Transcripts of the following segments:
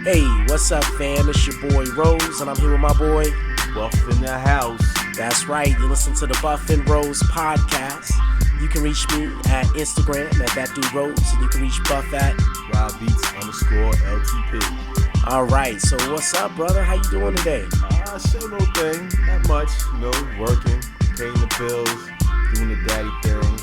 Hey, what's up, fam? It's your boy Rose, and I'm here with my boy Buff in the house. That's right. You listen to the BUFFnROSE podcast. You can reach me at Instagram at ThatDudeRose, and you can reach Buff at RobBeats_LTP. All right. So what's up, brother? How you doing today? Same old thing. Not much. Working, paying the bills, doing the daddy thing.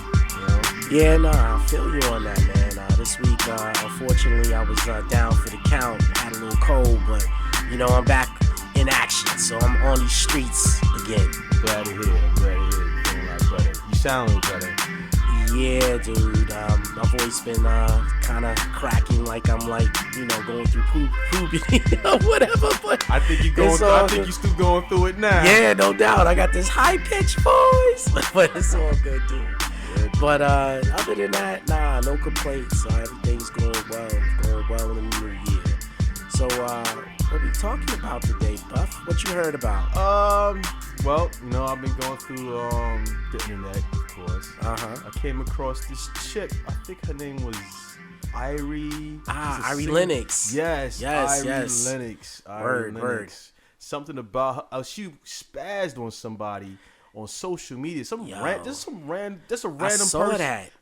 Yeah, nah, I feel you on that, man. This week, unfortunately, I was down for the count. Had a little cold, but I'm back in action. So I'm on these streets again. Glad to hear. I'm glad to hear. You're feeling a lot better. You sound a little better. Yeah, dude. My voice been kind of cracking, like I'm going through puberty or whatever. But I think you going. I think you still going through it now. Yeah, no doubt. I got this high pitched voice, but it's all good, dude. But other than that, nah, no complaints. Everything's going well in the new year. So what we talking about today, Buff? What you heard about? Well, I've been going through the internet, of course. I came across this chick. I think her name was Irie. Irie Lennox. Yes. Yes. Lennox. Word. Something about her. She spazzed on somebody on social media.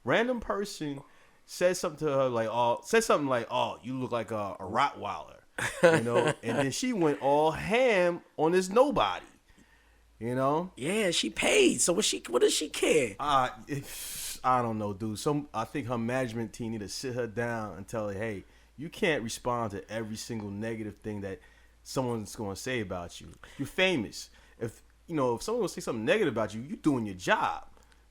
Random person said something to her like, "Oh, you look like a Rottweiler," and then she went all ham on this nobody, Yeah, she paid. So what does she care? I don't know, dude. I think her management team need to sit her down and tell her, "Hey, you can't respond to every single negative thing that someone's going to say about you. You're famous. If someone will say something negative about you, you're doing your job.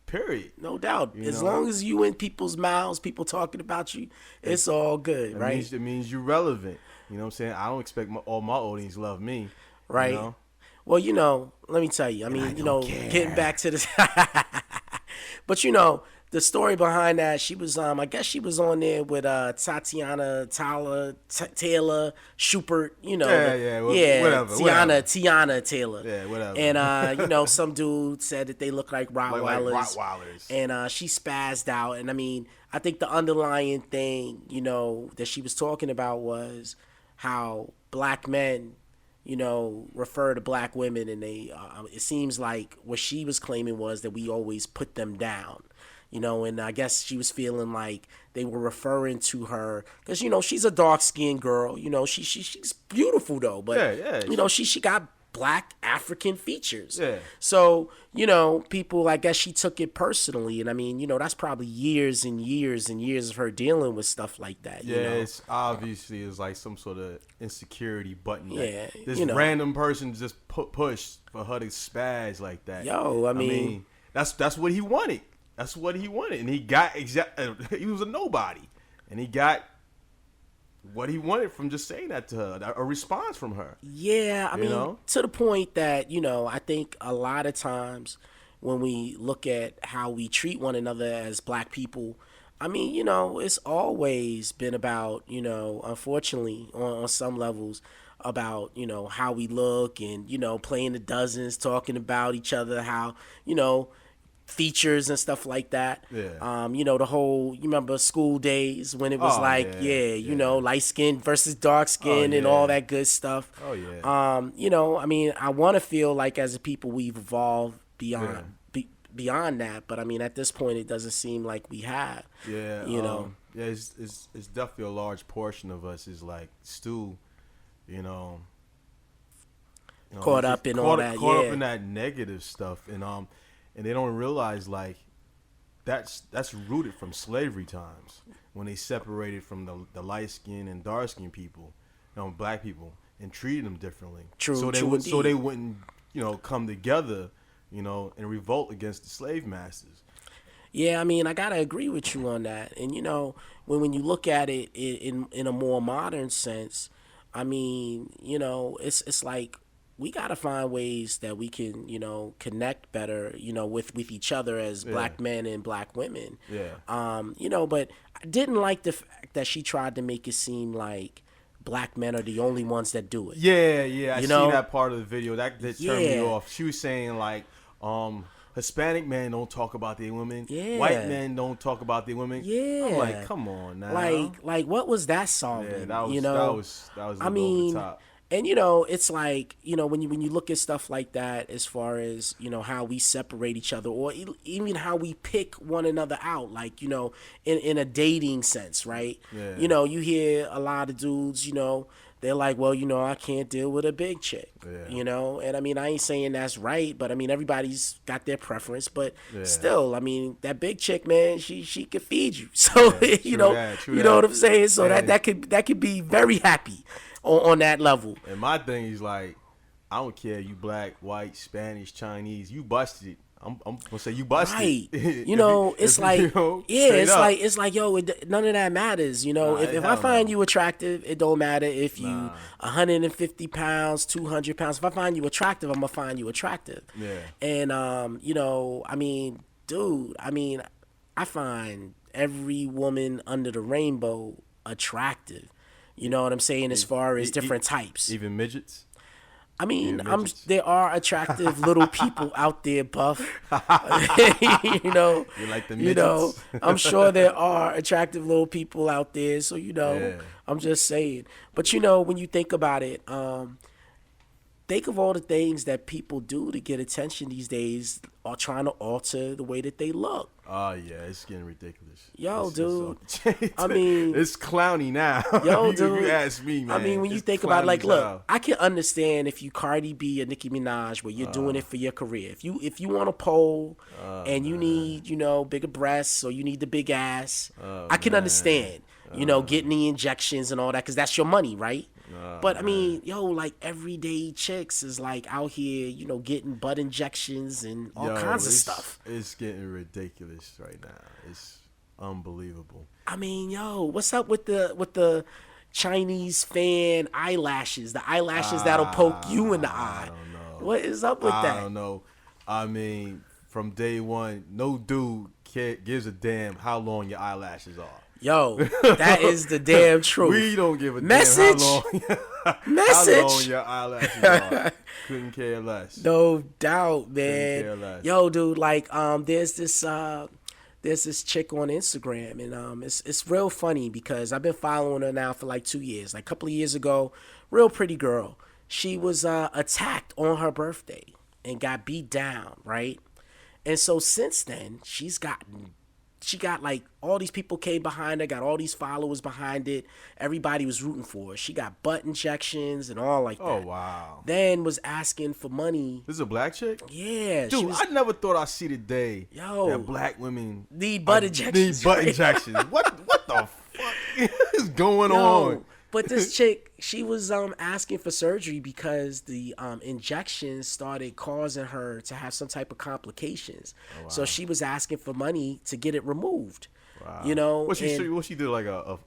Period. No doubt. As long as you in people's mouths, people talking about you, it's all good, right? It means you're relevant. You know what I'm saying? I don't expect all my audience love me. Right. Well, let me tell you. I mean, getting back to this. But, the story behind that, she was, I guess she was on there with Taylor Schubert, whatever. Tiana Taylor. Yeah, whatever. And, some dude said that they look like Rottweilers. Like Rottweilers. And she spazzed out. And, I mean, I think the underlying thing, that she was talking about was how black men, refer to black women, and they, it seems like what she was claiming was that we always put them down. And I guess she was feeling like they were referring to her because, she's a dark-skinned girl. She's beautiful, though. But, she got black African features. Yeah. So, people, I guess she took it personally. And, I mean, that's probably years and years and years of her dealing with stuff like that. It's obviously is like some sort of insecurity button. Yeah. This random person just pushed for her to spaz like that. Yo, I mean that's what he wanted. That's what he wanted, and he got he was a nobody, and he got what he wanted from just saying that to her, a response from her. Yeah, I mean, to the point that I think a lot of times when we look at how we treat one another as black people, I mean, it's always been about, unfortunately, on some levels, about, how we look and, playing the dozens, talking about each other, how, features and stuff like that. Yeah. The whole, you remember school days when it was light skin versus dark skin and all that good stuff. Oh yeah. I mean, I want to feel like as a people we've evolved beyond that, but I mean at this point it doesn't seem like we have. Yeah. It's definitely a large portion of us is like still, caught up in all that. Caught up in that negative stuff, and they don't realize like that's rooted from slavery times when they separated from the light skinned and dark skinned people, black people, and treated them differently. True. So they wouldn't come together, and revolt against the slave masters. Yeah, I mean, I gotta agree with you on that. And when you look at it in a more modern sense, I mean, it's like we got to find ways that we can, connect better, with each other as black men and black women. Yeah. But I didn't like the fact that she tried to make it seem like black men are the only ones that do it. Yeah. I seen that part of the video. That turned me off. She was saying like, Hispanic men don't talk about their women. Yeah. White men don't talk about their women. Yeah. I'm like, come on now. Like what was that solving? Yeah, that was you know, that was a I little over mean, the top. and it's like when you look at stuff like that, as far as how we separate each other, or even how we pick one another out, like in a dating sense, right? Yeah. You hear a lot of dudes, they're like, well, I can't deal with a big chick, Yeah. and I mean, I ain't saying that's right, but I mean, everybody's got their preference, but Yeah. still, I mean, that big chick, man, she could feed you, so Yeah, you true know, that, true you know that. what I'm saying, so Yeah. that could be very happy on that level. And my thing is like, I don't care you black, white, Spanish, Chinese, you busted it. I'm gonna say you busted. Right. If It's you like, yeah, straight it's up. like, none of that matters. Nah, If I hell find no. you attractive, it don't matter if you Nah. 150 pounds, 200 pounds. If I find you attractive, I'm gonna find you attractive. Yeah. And I mean, dude, I find every woman under the rainbow attractive. You know what I'm saying? As far as different types. Even midgets. I mean, even midgets? there are attractive little people out there, Buff. You like the midgets? I'm sure there are attractive little people out there. So Yeah. I'm just saying. But when you think about it, think of all the things that people do to get attention these days, are trying to alter the way that they look. Oh yeah, it's getting ridiculous. Yo, dude. It's I mean, it's clowny now. Yo, If dude. you ask me, man. I mean, when you it's think about it, like, clowny as look, hell. I can understand if you Cardi B or Nicki Minaj, where you're doing it for your career. If you want a pole and you need, bigger breasts, or you need the big ass, I can understand, getting the injections and all that, because that's your money, right? But I mean, like everyday chicks is like out here, getting butt injections and all kinds of stuff. It's getting ridiculous right now. It's unbelievable. I mean, what's up with the Chinese fan eyelashes? The eyelashes that'll poke you in the eye. I don't know. What is up with that? I don't know. I mean, from day one, no dude gives a damn how long your eyelashes are. Yo, that is the damn truth. We don't give a Message. damn how long, Message. how long your eyelashes are. Couldn't care less. No doubt, Couldn't care man. less. Yo, dude, like there's this chick on Instagram, and it's real funny because I've been following her now for like 2 years. Like a couple of years ago, real pretty girl. She was attacked on her birthday and got beat down, right? And so since then, she got like all these people came behind her, got all these followers behind it. Everybody was rooting for her. She got butt injections and all like that. Oh wow. Then was asking for money. This is a black chick? Yeah, Dude, I never thought I'd see the day Yo. that black women need butt injections. Need butt right? injections. What the fuck is going Yo, on? But this chick, she was asking for surgery because the injections started causing her to have some type of complications. Oh, wow. So she was asking for money to get it removed. Wow. What she do, like a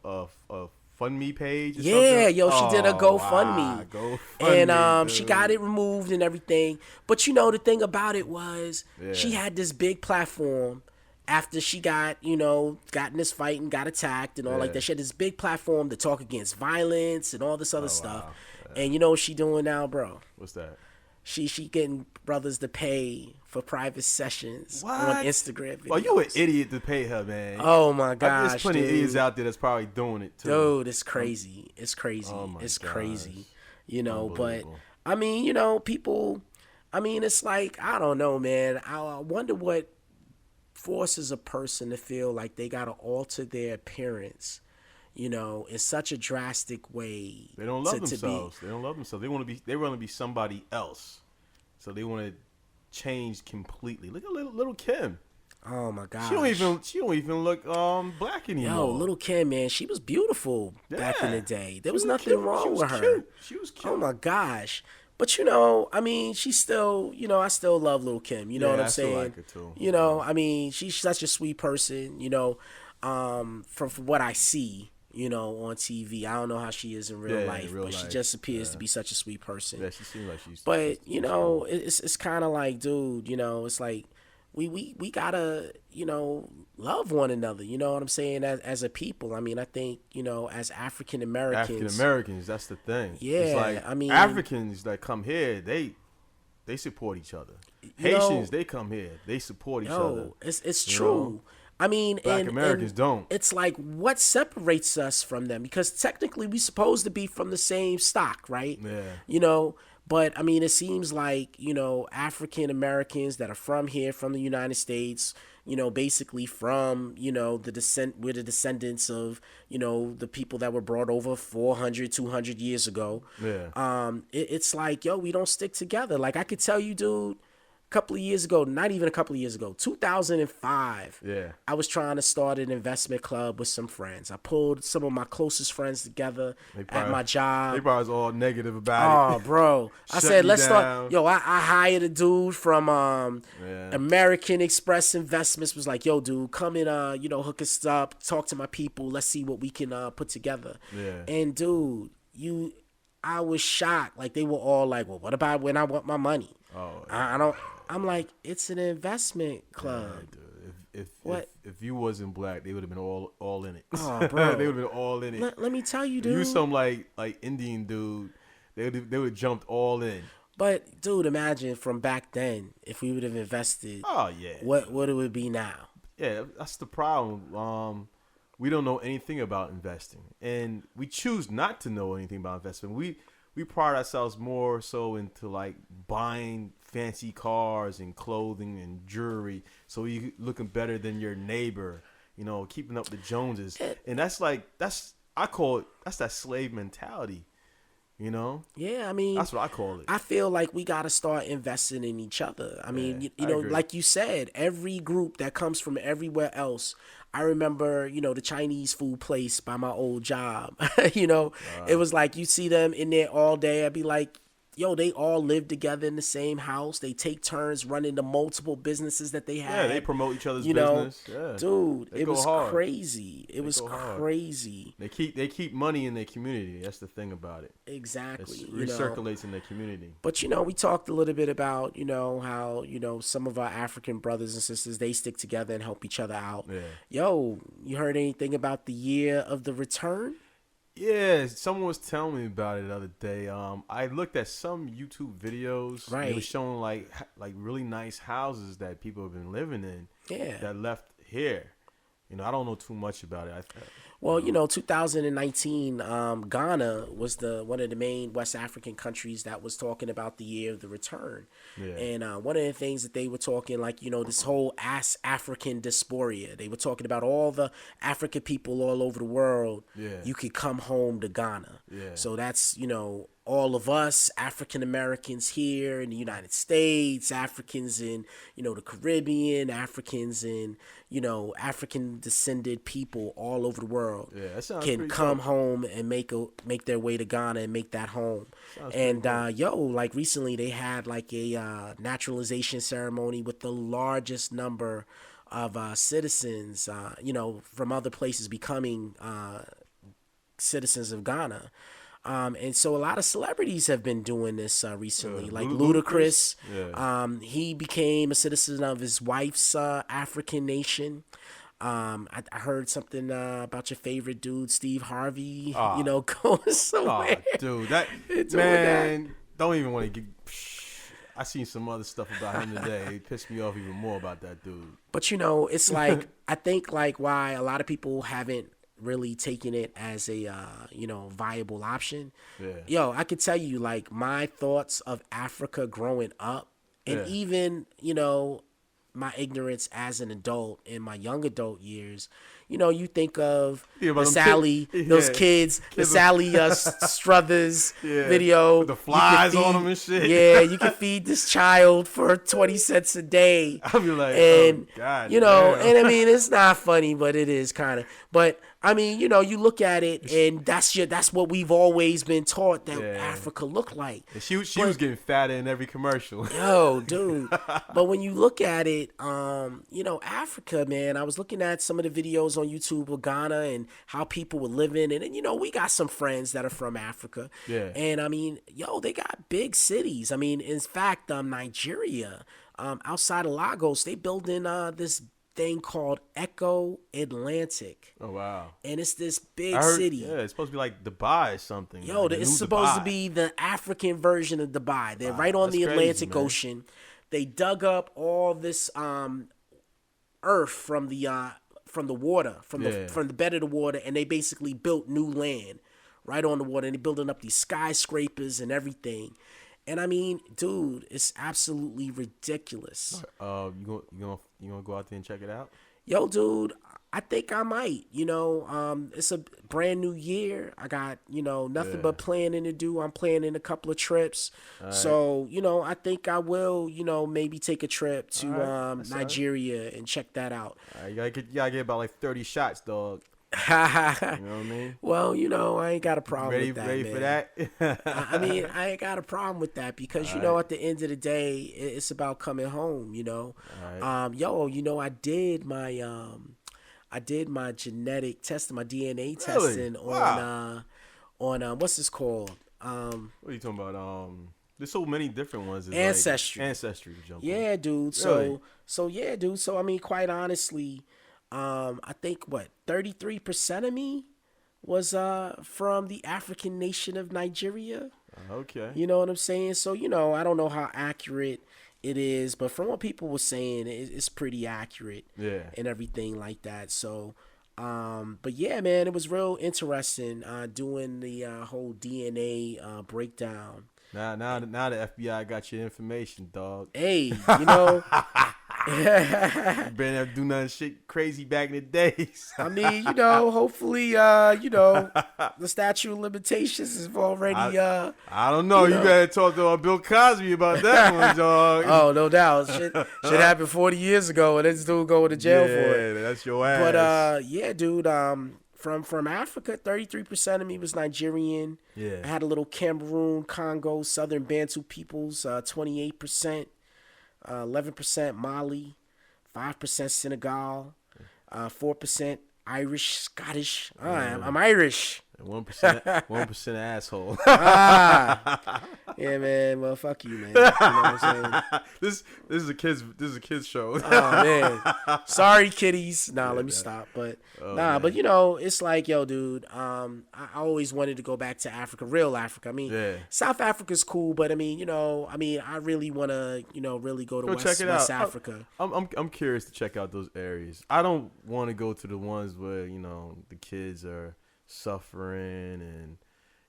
fund me page or something? Yo, she did a GoFundMe. GoFundMe, And she dude. got it removed and everything. But the thing about it was she had this big platform after she got in this fight and got attacked and all like that. She had this big platform to talk against violence and all this other stuff. Wow. And you know what she doing now, bro? What's that? She getting brothers to pay for private sessions on Instagram videos. Well, you an idiot to pay her, man. Oh my gosh, There's plenty dude. of idiots out there that's probably doing it too. Dude, it's crazy. It's crazy. Oh my it's gosh. crazy. But Unbelievable. I mean, people. I mean, it's like I don't know, man. I wonder what forces a person to feel like they gotta alter their appearance, in such a drastic way. They don't love themselves. They don't love themselves. They want to be somebody else. So they want to change completely. Look at little Kim. Oh my gosh. She don't even look black anymore. Yo, little Kim, man, she was beautiful back in the day. There was nothing wrong with her. Cute. She was cute. Oh my gosh. But I mean, she's still, I still love Lil' Kim. You know what I'm saying? I still like her too. I mean, she's such a sweet person. From what I see, on TV. I don't know how she is in real life, but she just appears to be such a sweet person. Yeah, she seems like she's. But it's kind of like, dude, it's like we gotta love one another. You know what I'm saying? As a people, I mean, I think as African Americans, That's the thing. Yeah, it's like, I mean, Africans that come here, they they support each other. You know, Haitians, they come here, they support each other. It's You true. know? I mean, Black Americans don't. It's like, what separates us from them? Because technically, we supposed to be from the same stock, right? Yeah. You know, but I mean, it seems like, you know, African Americans that are from here, from the United States, you know, basically from, you know, we're the descendants of, you know, the people that were brought over 400, 200 years ago. Yeah. It's like, yo, we don't stick together. Like, I could tell you, dude, couple of years ago, not even a couple of years ago, 2005, Yeah. I was trying to start an investment club with some friends. I pulled some of my closest friends together at my job. They probably was all negative about it. Oh, bro. I said, let's start. Yo, I hired a dude from American Express Investments. Was like, yo, dude, come and, you know, hook us up, talk to my people. Let's see what we can put together. Yeah. And, dude, I was shocked. Like, they were all like, well, what about when I want my money? Oh, I don't. I'm like, it's an investment club. Yeah, What? if you wasn't black, they would have been all in it. Oh, bro. They would have been all in it. Let me tell you, dude. You some like Indian dude, they would have jumped all in. But dude, imagine from back then if we would have invested. Oh yeah. What it would be now? Yeah, that's the problem. We don't know anything about investing, and we choose not to know anything about investing. We pride ourselves more so into like buying fancy cars and clothing and jewelry, so you looking better than your neighbor, you know, keeping up the Joneses. And that's I call it, that's that slave mentality, you know? Yeah, I mean, that's what I call it. I feel like we got to start investing in each other. I mean, Yeah, you I know, agree. like you said, every group that comes from everywhere else. I remember, you know, the Chinese food place by my old job. You know, it was like you see them in there all day. I'd be like, yo, they all live together in the same house. They take turns running the multiple businesses that they have. Yeah, they promote each other's you know, business. Yeah. Dude, They it go was hard. crazy. It They was go hard. crazy. They keep money in their community. That's the thing about it. Exactly. It you know. recirculates in their community. But, you know, we talked a little bit about, you know, how, you know, some of our African brothers and sisters, they stick together and help each other out. Yeah. Yo, you heard anything about the year of the return? Yeah, someone was telling me about it the other day. I looked at some YouTube videos. Right. It was showing like really nice houses that people have been living in. Yeah. That left here. You know, I don't know too much about it. Well, you know, 2019, Ghana was one of the main West African countries that was talking about the year of the return. Yeah. And one of the things that they were talking, like, you know, this whole African dysphoria. They were talking about all the African people all over the world. Yeah. You could come home to Ghana. Yeah. So that's, you know, all of us African Americans here in the United States, Africans in, you know, the Caribbean, Africans in, you know, African descended people all over the world Yeah, that sounds can pretty come dope. home and make their way to Ghana and make that home. Sounds And pretty yo, like recently they had like a naturalization ceremony with the largest number of citizens, you know, from other places becoming citizens of Ghana. And so a lot of celebrities have been doing this recently, Yeah, like Ludacris. Ludacris. He became a citizen of his wife's African nation. I heard something about your favorite dude, Steve Harvey, you know, going Oh, somewhere. dude, that Doing man, don't even want to get. I seen some other stuff about him today. It pissed me off even more about that dude. But, you know, it's like, I think like why a lot of people haven't really taken it as a, you know, viable option. Yeah. Yo, I could tell you like my thoughts of Africa growing up and Yeah. even, you know, my ignorance as an adult in my young adult years. You know, you think of Yeah, about the them Sally, those yeah. kids, the Kids- Sally Struthers Yeah, video. with the You could flies on 'em and shit. Yeah, you can feed this child for 20 cents a day. I'll be like, And, oh, God, you know, damn. and I mean, it's not funny, but it is kind of. But I mean, you know, you look at it, and that's what we've always been taught that Yeah. Africa looked like. And she was getting fatter in every commercial. Yo, dude. But when you look at it, you know, Africa, man, I was looking at some of the videos on YouTube of Ghana and how people were living. And, you know, we got some friends that are from Africa. Yeah. And, I mean, yo, they got big cities. I mean, in fact, Nigeria, outside of Lagos, they building this thing called Echo Atlantic. Oh wow! And it's this big I heard, city. yeah, it's supposed to be like Dubai or something. Yo, like it's supposed to be the African version of Dubai. They're right on the Atlantic Ocean. They dug up all this earth from the water, from the bed of the water, and they basically built new land right on the water. And they're building up these skyscrapers and everything. And I mean, dude, it's absolutely ridiculous. You gonna go out there and check it out? Yo, dude, I think I might. It's a brand new year. I got, nothing but planning to do. I'm planning a couple of trips. Right. So, I think I will, maybe take a trip to Nigeria and check that out. You gotta get about like 30 shots, dog. You know what I mean? Well, I ain't got a problem with that, ready man. for that? I mean, I ain't got a problem with that because, at the end of the day, it's about coming home, Right. I did my genetic testing, my DNA testing on what's this called? What are you talking about? There's so many different ones. Ancestry. Like Ancestry to jump yeah, on. dude. Really? So I mean, quite honestly, I think 33% of me was from the African nation of Nigeria. Okay. You know what I'm saying? So, I don't know how accurate it is, but from what people were saying, it's pretty accurate. Yeah. And everything like that. So, but yeah, man, it was real interesting doing the whole DNA breakdown. Now the FBI got your information, dog. Hey, You better never do nothing shit crazy back in the days. I mean, hopefully, the statute of limitations is already. I don't know. You better talk to Bill Cosby about that one, dog. Oh, no doubt. Shit happened 40 years ago, and this dude going to jail for it. Yeah, that's your ass. But yeah, dude. From Africa, 33% of me was Nigerian. Yeah. I had a little Cameroon, Congo, Southern Bantu peoples, 28%. 11% Mali, 5% Senegal, 4% Irish, Scottish. I'm Irish. 1% asshole. Yeah, man. Well, fuck you, man. You know what I'm saying? This is a kids show. Oh man, sorry, kiddies. Let me stop. But man. But it's like, yo, dude. I always wanted to go back to Africa, real Africa. I mean, South Africa's cool, but I mean, I really want to, really go to West Africa. I'm curious to check out those areas. I don't want to go to the ones where the kids are suffering and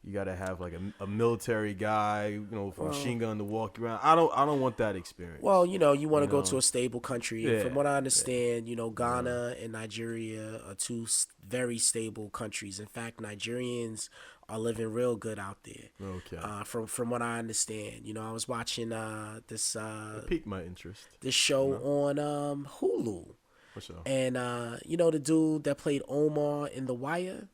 you gotta have like a military guy, with a machine gun to walk around. I don't want that experience. Well, you want to go to a stable country. Yeah. From what I understand, Ghana and Nigeria are two very stable countries. In fact, Nigerians are living real good out there. Okay. From what I understand, I was watching this. It piqued my interest. This show on Hulu. What show? And the dude that played Omar in The Wire.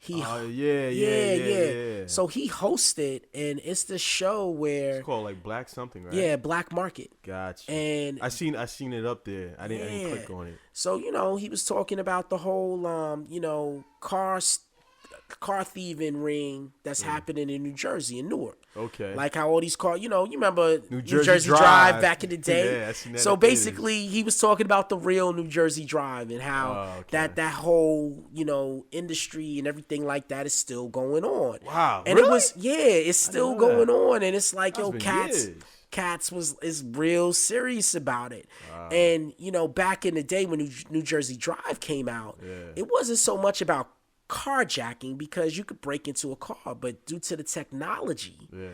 Yeah. So he hosted, and it's the show where it's called like Black something, right? Yeah, Black Market. Gotcha. And I seen it up there. I didn't click on it. So he was talking about the whole car thieving ring that's happening in New Jersey and Newark. Okay. Like how all these cars, you remember New Jersey Drive back in the day. Yeah, I seen that. So basically, he was talking about the real New Jersey Drive and how that whole industry and everything like that is still going on. Wow. And really? It's still going on, and it's like Cats years. is real serious about it. Wow. And back in the day when New Jersey Drive came out, it wasn't so much about carjacking because you could break into a car, but due to the technology, the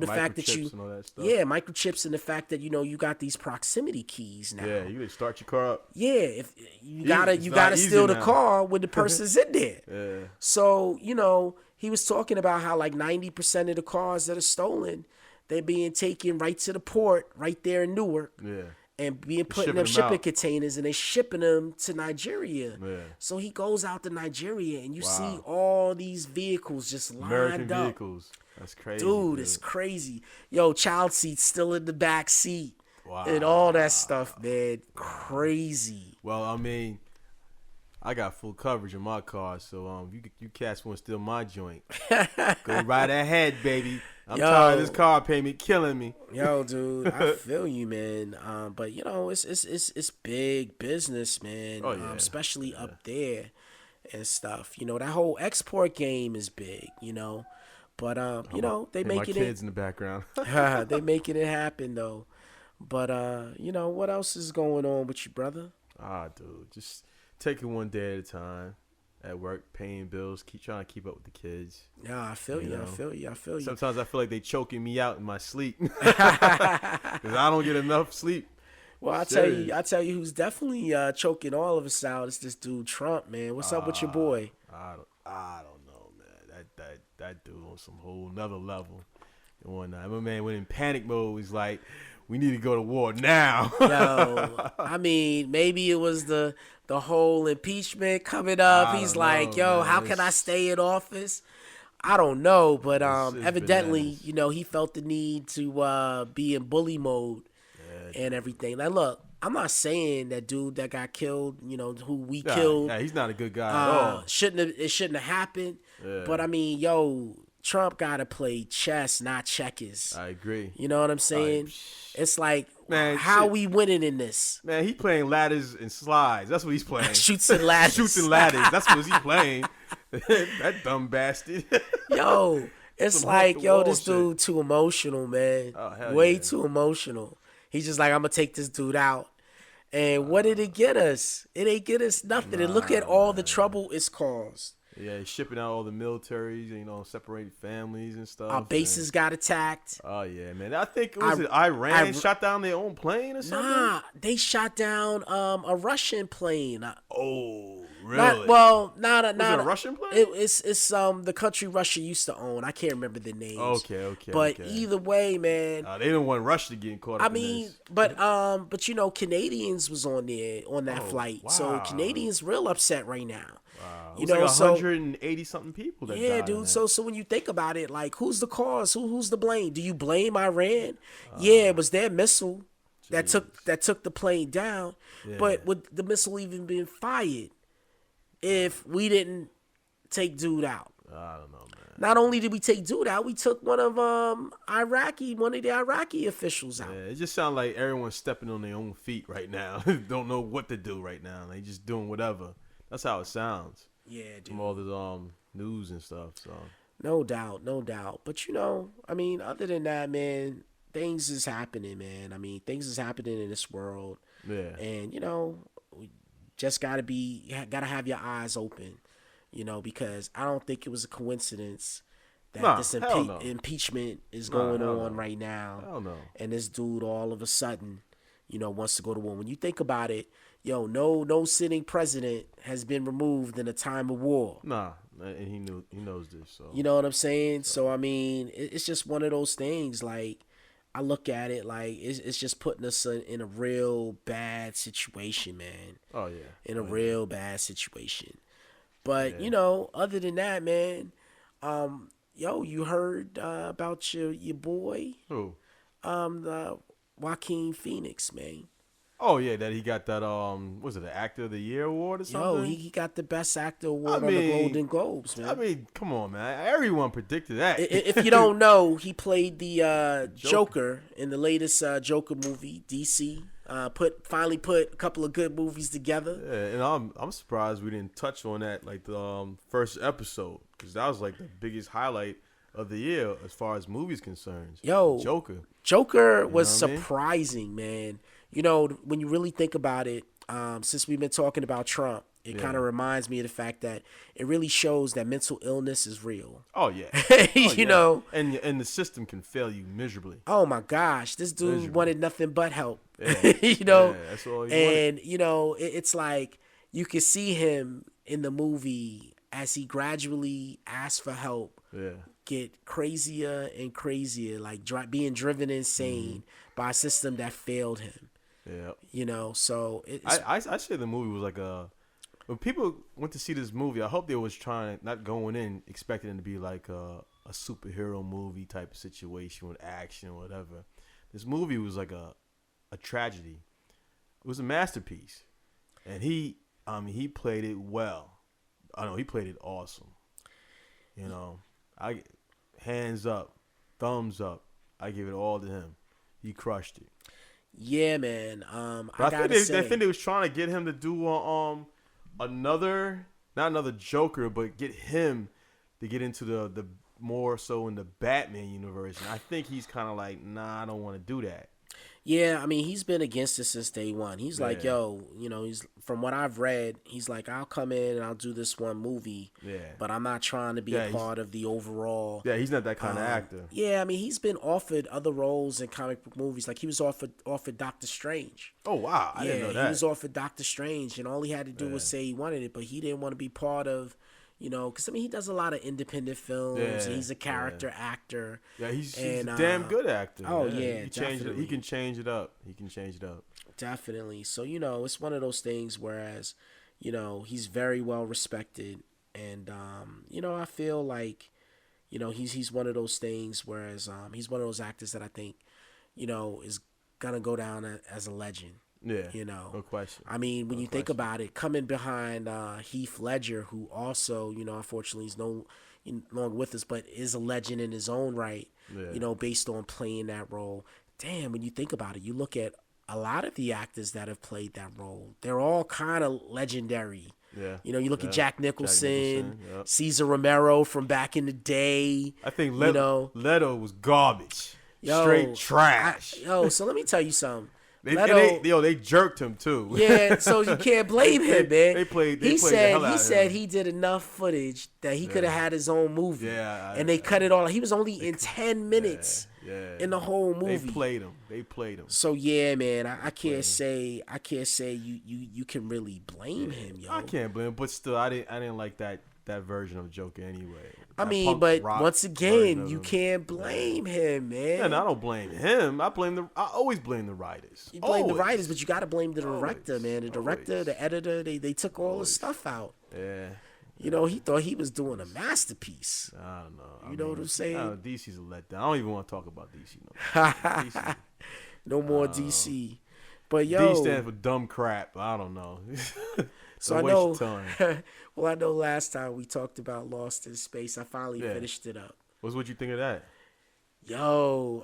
fact that microchips and the fact that you got these proximity keys now. Yeah, you can start your car up. Yeah, if you gotta steal the car when the person's in there. Yeah. So he was talking about how like 90% of the cars that are stolen, they're being taken right to the port right there in Newark. Yeah. And being put in them shipping containers, and they shipping them to Nigeria. Yeah. So he goes out to Nigeria, and you see all these vehicles just lined American up. Vehicles. That's crazy. Dude, it's crazy. Yo, child seats still in the back seat. Wow. And all that stuff, man. Crazy. Well, I mean, I got full coverage in my car, so you cats want to steal my joint. Go right ahead, baby. I'm tired of this car payment killing me. Yo, dude, I feel you, man. But you know, it's big business, man. Oh yeah, Especially up there and stuff. You know, that whole export game is big. You know, but you know, they my making kids in the background. they making it happen though. But you know, what else is going on with you, brother? Dude, just take it one day at a time. At work, paying bills, keep trying to keep up with the kids. Yeah, I feel you. I feel you. I feel you. Sometimes I feel like they choking me out in my sleep because I don't get enough sleep. Well, I tell you, who's definitely choking all of us out is this dude Trump, man. What's up with your boy? I don't know, man. That dude on some whole nother level. One night, my man went in panic mode. He's like, "We need to go to war now." Yo, I mean, maybe it was the whole impeachment coming up. He's like, "Yo, man. how can I stay in office?" I don't know, but evidently, bananas. you know, he felt the need to be in bully mode and everything. Now, look, I'm not saying that dude that got killed, you know, who we killed. Yeah, he's not a good guy at all. It shouldn't have happened. Yeah. But I mean, yo, Trump gotta play chess, not checkers. I agree. You know what I'm saying? It's like, man, how we winning in this? Man, he playing ladders and slides. That's what he's playing. Shoots and ladders. Shoots and ladders. That's what he's playing. That dumb bastard. Yo, it's Some like, yo, off-the-wall this dude too emotional, man. Oh, hell Way yeah. too emotional. He's just like, I'm gonna take this dude out. And what did it get us? It ain't get us nothing. And look at all the trouble it's caused. Yeah, he's shipping out all the militaries, you know, separating families and stuff. Our bases got attacked. Oh yeah, man. I think was it Iran shot down their own plane or something? Nah, they shot down a Russian plane. Oh, really? Not a Russian plane? It's the country Russia used to own. I can't remember the names. Okay. But either way, man. They didn't want Russia to get caught up. I mean, but you know, Canadians was on that flight, wow. so Canadians real upset right now. Wow. You It was know, like 180 something people that yeah, died dude. in that. So when you think about it, like, who's the cause? Who's the blame? Do you blame Iran? Yeah, it was their missile that took the plane down. Yeah. But would the missile even been fired if we didn't take dude out? I don't know, man. Not only did we take dude out, we took one of the Iraqi officials out. Yeah, it just sounds like everyone's stepping on their own feet right now. Don't know what to do right now. They just doing whatever. That's how it sounds. Yeah, dude. From all the news and stuff. So No doubt. But you know, I mean, other than that, man, things is happening, man. I mean, things is happening in this world. yeah, And, you know, we just gotta have your eyes open, you know, because I don't think it was a coincidence that this hell no. impeachment is going hell on no. right now. Hell no. And this dude all of a sudden, you know, wants to go to war. When you think about it, yo, no sitting president has been removed in a time of war. Nah, and he knows this. So You know what I'm saying? So I mean, it's just one of those things. Like, I look at it like it's just putting us in a real bad situation, man. Oh yeah, In a real bad situation. But you know, other than that, man, yo, you heard about your boy, Who? the Joaquin Phoenix, man. Oh yeah, that he got that was it the Actor of the Year award or something? Yo, he got the Best Actor award on the Golden Globes, man. I mean, come on, man. Everyone predicted that. If you don't know, he played the Joker in the latest Joker movie, DC. Finally put a couple of good movies together. Yeah, and I'm surprised we didn't touch on that like the first episode, because that was like the biggest highlight of the year as far as movies concerned. Yo, Joker was what I mean? surprising, man. You know, when you really think about it, since we've been talking about Trump, it kind of reminds me of the fact that it really shows that mental illness is real. Oh yeah, you know, and the system can fail you miserably. Oh my gosh, this dude wanted nothing but help. Yeah. You know, yeah, that's all he and wanted. you know, it's like you can see him in the movie as he gradually asks for help. Yeah. Get crazier and crazier, like being driven insane by a system that failed him. Yeah. You know, so I say the movie was like when people went to see this movie, I hope they was not going in expecting it to be like a superhero movie type of situation with action or whatever. This movie was like a tragedy. It was a masterpiece, and he played it well. I know he played it awesome. You know, hands up, thumbs up. I give it all to him. He crushed it. Yeah, man. But I think they was trying to get him to do another, not another Joker, but get him to get into the more so in the Batman universe. And I think he's kind of like, nah, I don't want to do that. Yeah, I mean, he's been against it since day one. He's like, yo, he's from what I've read, he's like, I'll come in and I'll do this one movie, but I'm not trying to be a part of the overall. Yeah, he's not that kind of actor. Yeah, I mean, he's been offered other roles in comic book movies. Like, he was offered Doctor Strange. Oh, wow. I didn't know that. He was offered Doctor Strange, and all he had to do was say he wanted it, but he didn't want to be part of, because, I mean, he does a lot of independent films, and he's a character actor. Yeah, he's a damn good actor. Oh, yeah, definitely. He can change it up. Definitely. So, it's one of those things whereas, he's very well respected, and, I feel like, he's one of those things whereas he's one of those actors that I think, is going to go down as a legend. Yeah, no question. I mean, when you think about it, coming behind Heath Ledger, who also, unfortunately is no longer with us, but is a legend in his own right, based on playing that role. Damn, when you think about it, you look at a lot of the actors that have played that role, they're all kind of legendary. Yeah. You look at Jack Nicholson, Cesar Romero from back in the day. I think Leto was garbage. Straight trash. So let me tell you something. They jerked him too. Yeah, so you can't blame him, man. He said he did enough footage that he could have had his own movie. Yeah, and they cut it all. He was only in 10 minutes in the whole movie. They played him. So yeah, man, I can't say you can really blame him, yo. I can't blame him, but still, I didn't like that version of Joker anyway. I mean, but once again, you can't blame him, man. Yeah, no, I don't blame him. I always blame the writers. You blame the writers, but you got to blame the director, man. The director, the editor, they took all the stuff out. Yeah. He thought he was doing a masterpiece. I don't know. You know what I'm saying? DC's a letdown. I don't even want to talk about DC no more. No more DC. But yo, D stands for dumb crap. I don't know. So I know. Well, I know last time we talked about Lost in Space. I finally finished it up. What you think of that? Yo,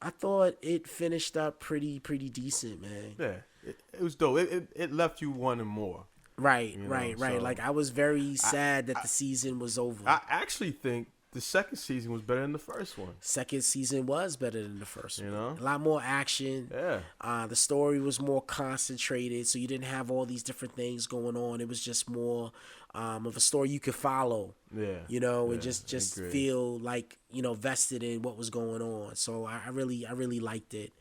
I thought it finished up pretty decent, man. Yeah, it was dope. It left you wanting more. Right. So, like, I was very sad that the season was over. I actually think the second season was better than the first one. Second season was better than the first one. A lot more action. Yeah. The story was more concentrated, so you didn't have all these different things going on. It was just more of a story you could follow. Yeah. And just feel like, vested in what was going on. So I really liked it.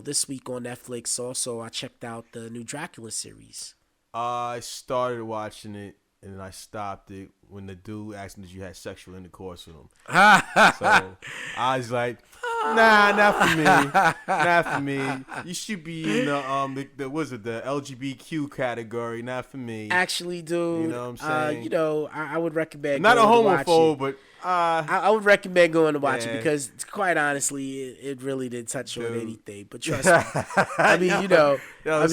This week on Netflix also I checked out the new Dracula series. I started watching it and then I stopped it when the dude asked me if you had sexual intercourse with him. So I was like, nah, not for me. Not for me. You should be in the LGBTQ category, not for me. Actually, dude, you know what I'm saying? I would recommend not a homophobe, but I would recommend going to watch it because, quite honestly, it really didn't touch on anything. But trust me, I mean, as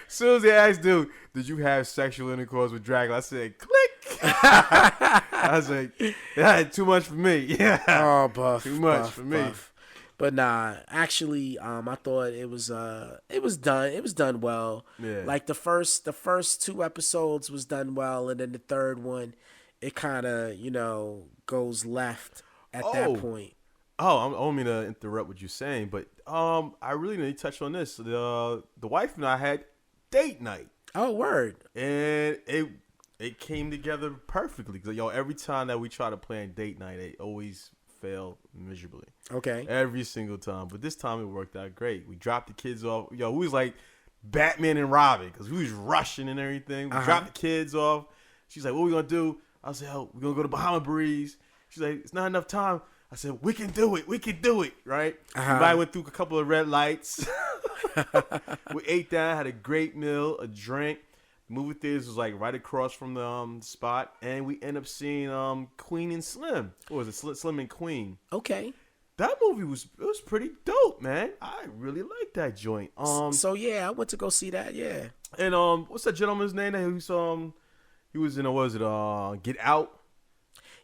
soon as they asked, dude, did you have sexual intercourse with Dracula? I said, click. I was like, that too much for me. Yeah. Oh, buff. Too much for me. But nah, actually, I thought it was done. It was done well. Yeah. Like the first 2 episodes was done well, and then the third one, it kind of goes left at that point. Oh, I don't mean to interrupt what you're saying, but I really need to touch on this. The wife and I had date night. Oh, word! And it came together perfectly. Cause every time that we try to plan date night, it always failed miserably. Okay. Every single time, but this time it worked out great. We dropped the kids off. We was like Batman and Robin because we was rushing and everything. We dropped the kids off. She's like, "What we gonna do?" I said, "Oh, we're gonna go to Bahama Breeze." She's like, "It's not enough time." I said, "We can do it. We can do it." Right? I went through a couple of red lights. We ate that, had a great meal, a drink. The movie theaters was like right across from the spot, and we ended up seeing Queen and Slim. What was it? Slim and Queen. Okay. That movie was pretty dope, man. I really liked that joint. So yeah, I went to go see that. Yeah. And what's that gentleman's name? He was in Get Out.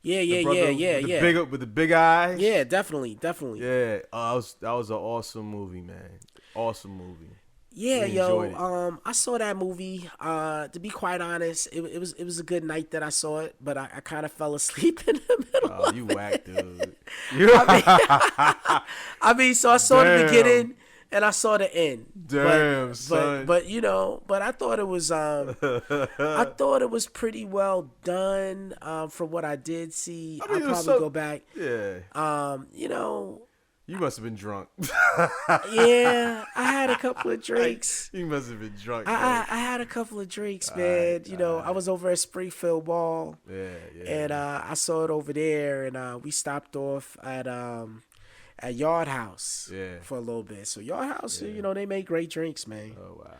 Yeah, The yeah, brother yeah, yeah, with the yeah. big with the big eyes. Yeah, definitely, definitely. Yeah. That was an awesome movie, man. Awesome movie. Yeah, We enjoyed yo, it. I saw that movie. To be quite honest, it was a good night that I saw it, but I kind of fell asleep in the middle Oh, of you it. whack, dude. I mean, so I saw the Damn. beginning and I saw the end, but Damn, son. but you know, but I thought it was pretty well done. From what I did see, I I'll mean, it was probably so. go back. Yeah. You know, You must have been drunk. yeah, I had a couple of drinks. You must have been drunk, I, man. I had a couple of drinks, Alright, man. You know, I was over at Springfield Mall, Yeah, yeah. and I saw it over there, and we stopped off at Yard House Yeah. for a little bit. So Yard House, Yeah. you know, they make great drinks, man. Oh wow.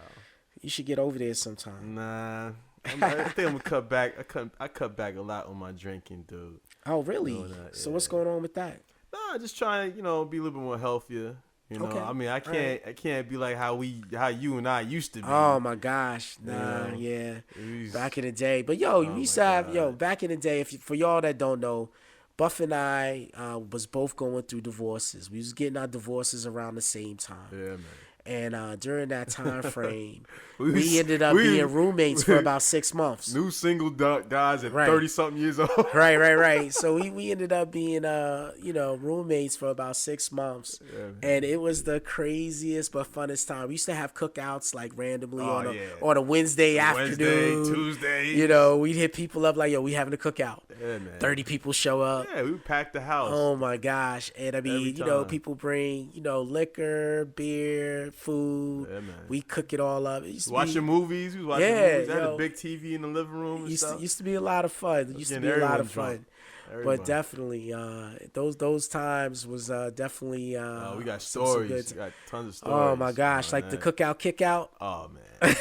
You should get over there sometime. Nah. I think I'm gonna cut back. I cut back a lot on my drinking, dude. Oh, really? No, not- So yeah. what's going on with that? Nah, just trying to, be a little bit more healthier. You know, Okay. I mean, I can't be like how you and I used to be. Oh my gosh, nah, know, yeah. We was- Back in the day, but yo, we used to my have God. back in the day. For y'all that don't know, Buff and I was both going through divorces. We was getting our divorces around the same time, Yeah, man. and during that time frame, We we ended up being roommates for about 6 months. New single guys at Right. 30-something years old. Right. So we ended up being roommates for about 6 months, Yeah, man. and it was the craziest but funnest time. We used to have cookouts like randomly Oh, on a yeah. on a Wednesday Wednesday, afternoon. Tuesday. You know, we'd hit people up like, yo, we having a cookout. Yeah, man. 30 people show up. Yeah, we packed the house. Oh my gosh. And I Every mean, time. people bring, liquor, beer, food. Yeah, man. We cook it all up. It used to Watching be, movies. We was watching Yeah, movies. I had yo. a big TV in the living room and used stuff. to, used to be a lot of fun. It used to Getting be a lot everyone of fun. drunk. Everybody. But definitely, those times was definitely. We got some stories. good We got tons of stories. Oh my gosh, like the man. cookout kick out. Oh man.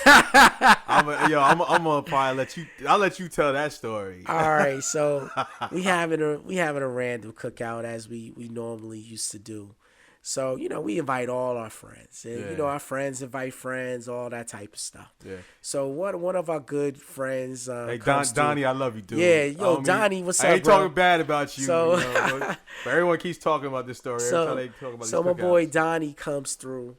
I'm gonna probably let you. I'll let you tell that story. All right, so we having a random cookout as we normally used to do. So we invite all our friends, and Yeah. our friends invite friends, all that type of stuff. Yeah. So one of our good friends, Hey comes through. Donnie, I love you, dude. Yeah, I yo, don't mean- Donnie, what's I up, ain't bro? talking bad about you. So- but everyone keeps talking about this story. Every time they talk about So these my boy cookouts. Donnie comes through,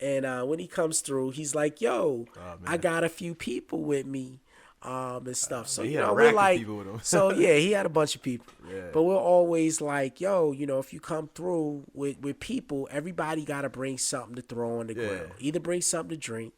and when he comes through, he's like, "Yo, Oh, man. I got a few people with me, and stuff." So he had a we're rack of like, people with him. so yeah, he had a bunch of people. Yeah. But we're always like, "Yo, if you come through with people, everybody got to bring something to throw on the Yeah. grill. Either bring something to drink,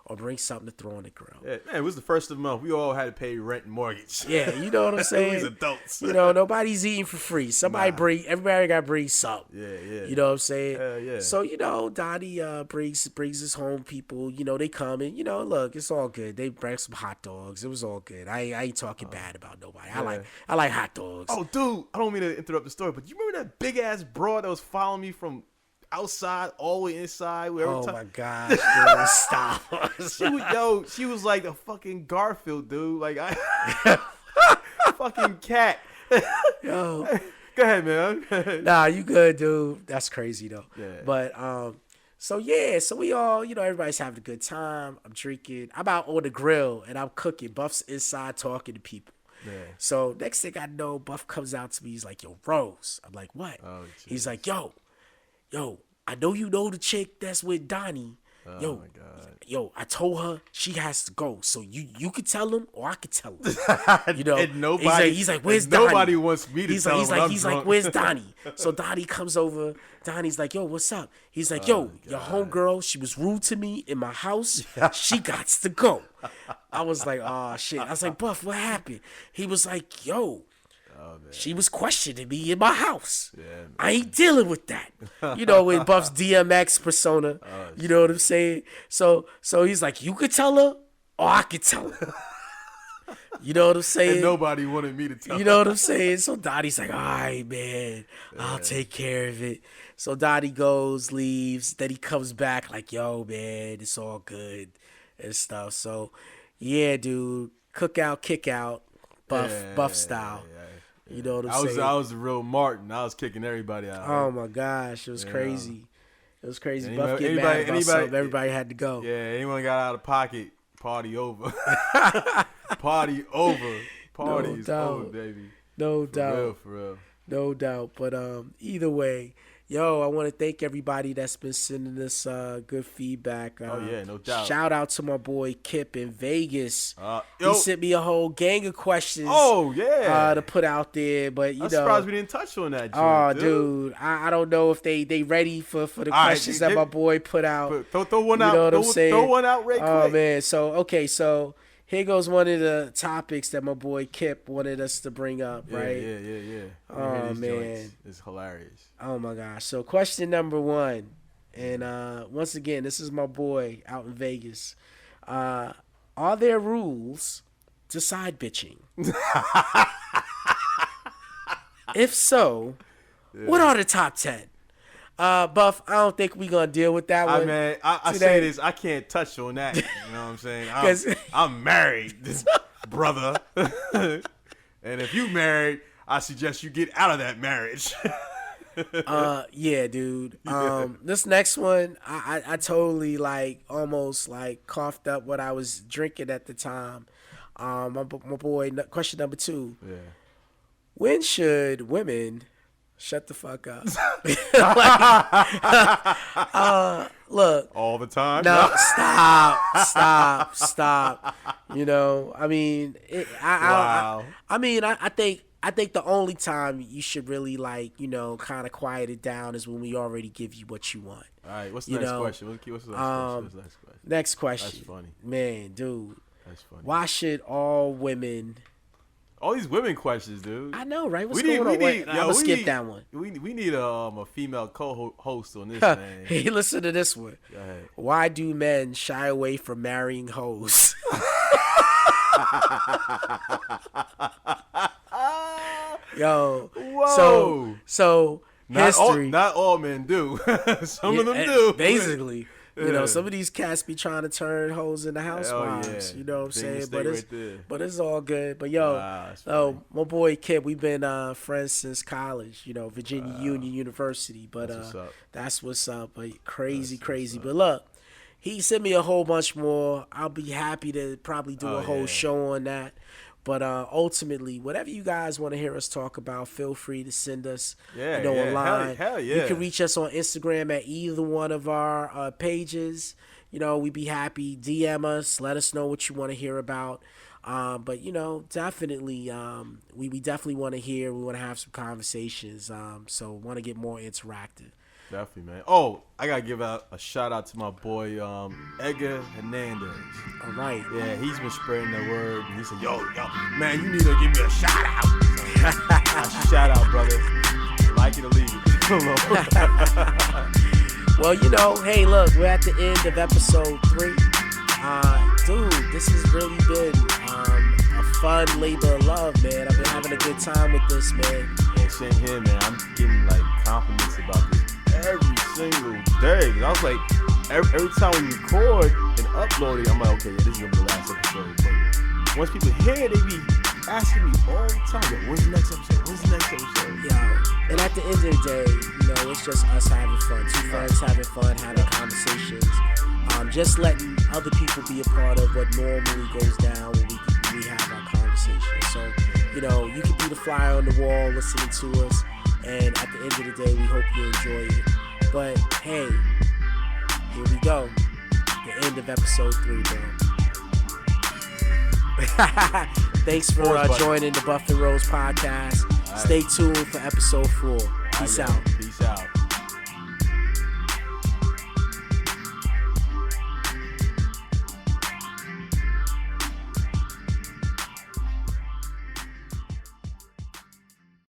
or bring something to throw on the grill." Yeah, man, it was the first of the month. We all had to pay rent and mortgage. Yeah, you know what I'm we saying? was adults. Nobody's eating for free. Everybody got to bring something. Yeah. You know what I'm saying? Hell yeah. So, Donnie brings his home people. They come and, look, it's all good. They bring some hot dogs. It was all good. I ain't talking bad about nobody. I like hot dogs. Oh, dude, I don't mean to interrupt the story, but you remember that big ass broad that was following me from outside all the way inside? Oh my gosh, dude, stop. She was like a fucking Garfield, dude. Like fucking cat. Yo. Go ahead, man. Nah, you good, dude. That's crazy though. Yeah. But so we all, everybody's having a good time. I'm drinking. I'm out on the grill and I'm cooking. Buff's inside talking to people. Yeah. So next thing I know, Buff comes out to me. He's like, "Yo, Rose." I'm like, "What?" Oh, He's like, "Yo, I know you know the chick that's with Donnie. Oh my God. Yo, I told her she has to go. So you could tell him or I could tell him." And nobody, he's like, "Where's Donnie?" Nobody wants me to He's tell like, he's him when like, I'm he's drunk. like, "Where's Donnie?" So Donnie comes over. Donnie's like, "Yo, what's up?" He's like, "Yo, your homegirl, she was rude to me in my house. She got to go." I was like, "Oh shit." I was like, "Buff, what happened?" He was like, "Yo, she was questioning me in my house. man. I ain't dealing with that." With Buff's DMX persona. You know what I'm saying? So he's like, "You could tell her or I could tell her." You know what I'm saying? And nobody wanted me to tell You know what I'm saying? So Donnie's like, "All right, man, I'll take care of it." So Donnie goes, leaves. Then he comes back like, "Yo, man, it's all good and stuff." So, yeah, dude, cookout, kick out, Buff style. Yeah. You know what I'm saying? I was the real Martin. I was kicking everybody out. Oh my gosh, it was crazy. It was crazy. Anybody- Buff getting mad anybody- about anybody- something. Everybody had to go. Yeah, anyone got out of pocket, party over. Party over. Party is doubt. over, baby. No doubt. For real. No doubt. But either way, yo, I want to thank everybody that's been sending us good feedback. Oh yeah, no doubt. Shout out to my boy Kip in Vegas. Yo. He sent me a whole gang of questions. Oh yeah. To put out there, but I'm surprised we didn't touch on that. Dude, I don't know if they ready for the questions that my boy put out. Throw one out. You know what I'm saying? Throw one out right quick. Oh man, so here goes one of the topics that my boy Kip wanted us to bring up, right? Yeah. Oh man, it's hilarious. Oh my gosh. So question number 1, and once again, this is my boy out in Vegas. Are there rules to side bitching? If so, what are the top 10? Buff, I don't think we're going to deal with that one. I say this, I can't touch on that. You know what I'm saying? I'm married, brother. And if you married, I suggest you get out of that marriage. Yeah, dude. This next one, I totally almost coughed up what I was drinking at the time. My boy, question number 2. Yeah. When should women shut the fuck up? Look. All the time? No, stop. You know, I mean, wow. I think the only time you should really kind of quiet it down is when we already give you what you want. All right, what's the next question? What's the next question? Next question. That's funny. Man, dude. That's funny. Why should all women... All these women questions, dude. I know, right? What's going on? I'm going to skip that one. We need a female co-host on this, man. Hey, listen to this one. Go ahead. Why do men shy away from marrying hoes? Yo. Whoa. So history. Not all men do. Some of them do. Basically. You know, some of these cats be trying to turn hoes into housewives. Yeah. You know what I'm saying? But it's all good. But my boy Kip, we've been friends since college. You know, Virginia Union University. But that's what's up. But crazy. But look, he sent me a whole bunch more. I'll be happy to probably do a whole show on that. But ultimately, whatever you guys want to hear us talk about, feel free to send us online. Hell yeah. You can reach us on Instagram at either one of our pages. You know, we'd be happy. DM us. Let us know what you want to hear about. But, you know, definitely, we definitely want to hear. We want to have some conversations. So want to get more interactive. Definitely, man. Oh, I gotta give out a shout out to my boy Edgar Hernandez. All right. Yeah, he's been spreading the word. And he said, yo, man, you need to give me a shout out. So, shout out, brother. Like it or leave it. Well, you know, hey, look, we're at the end of episode 3. Dude, this has really been a fun labor of love, man. I've been having a good time with this, man. Yeah, same here, man. I'm getting compliments about this every single day. I was like, every time we record and upload it, I'm like, okay, this is gonna be the last episode. But once people hear it, they be asking me all the time, like, when's the next episode? Yeah. And at the end of the day, you know, it's just us having fun. 2 friends having fun, having conversations. Just letting other people be a part of what normally goes down when we have our conversations. So, you know, you can be the fly on the wall listening to us. And at the end of the day, we hope you enjoy it. But, hey, here we go. The end of episode 3, bro. Thanks for joining the Buff and Rose podcast. Stay tuned for episode 4. Peace out.